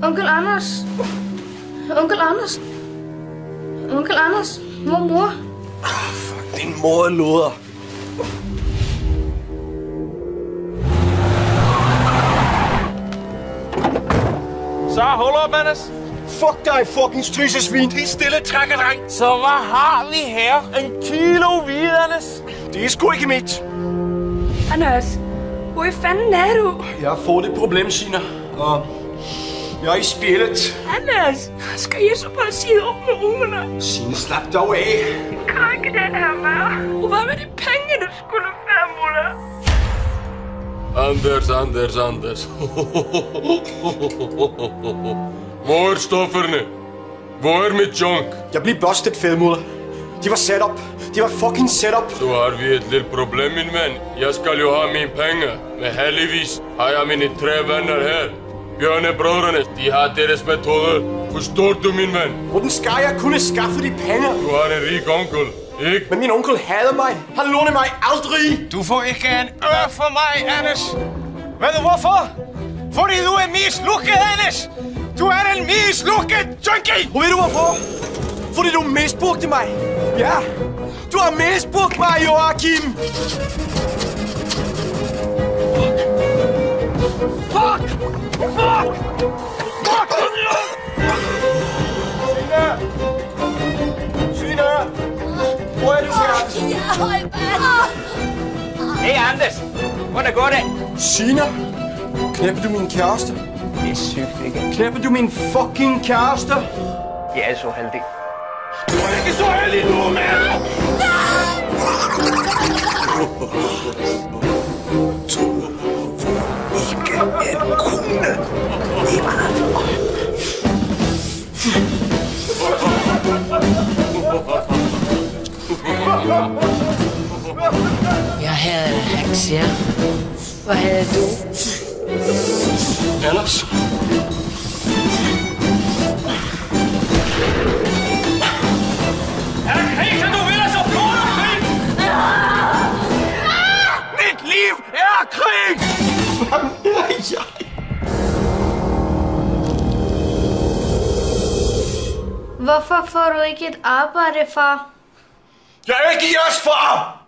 Onkel Anders. Onkel Anders. Onkel Anders. Mor. Fuck, din mor er luder. Så, hold op, Anders. Fuck dig, fucking strysesvin. Helt stille, trækker, dreng. Så hvad har vi her? 1 kilo hvide, Anders. Det er sgu ikke mit. Anders. Hvor i fanden er du? Jeg har fået et problem, Sina. Og jeg er i spillet. Anders. Skal jeg så bare sige op med ungerne? Sina, slap dog af. Kan ikke den her med? Og hvad med de penge, du skulle være, Muller? Anders. Hvor er stofferne? Hvor er mit junk? Jeg blev busted, fedmuller. De var set op. De var fucking set op. Så har vi et lille problem, min ven. Jeg skal jo have mine penge. Men heldigvis har jeg mine 3 venner her. Bjørnebrødrene, de har deres metode. Forstår du, min ven? Hvordan skal jeg kunne skaffe de penge? Du har en rig onkel, ikke? Men min onkel havde mig. Han lånede mig aldrig. Du får ikke en øre for mig, Anders. Ved du hvorfor? Fordi du er mislukket, Anders. Du er en mislukket junkie. Og ved du hvorfor? Fordi du misbrugte mig. Ja, du har misbrugt mig, Joachim. Fuck! Sina! Hvor er du her? Hey, Anders. Hvordan går det? Sina! Knæpper du min kæreste? Det er sygt, ikke? Knæpper du min fucking kæreste? Jeg er så heldig. Du er ikke så heldig nu, mand! Ikke en krone. Det var for. Jeg havde en heks, ja. Hvad havde du? Anders? Mit liv er krig! Hvorfor får du ikke et arbejde, far? Jeg er ikke jeres far!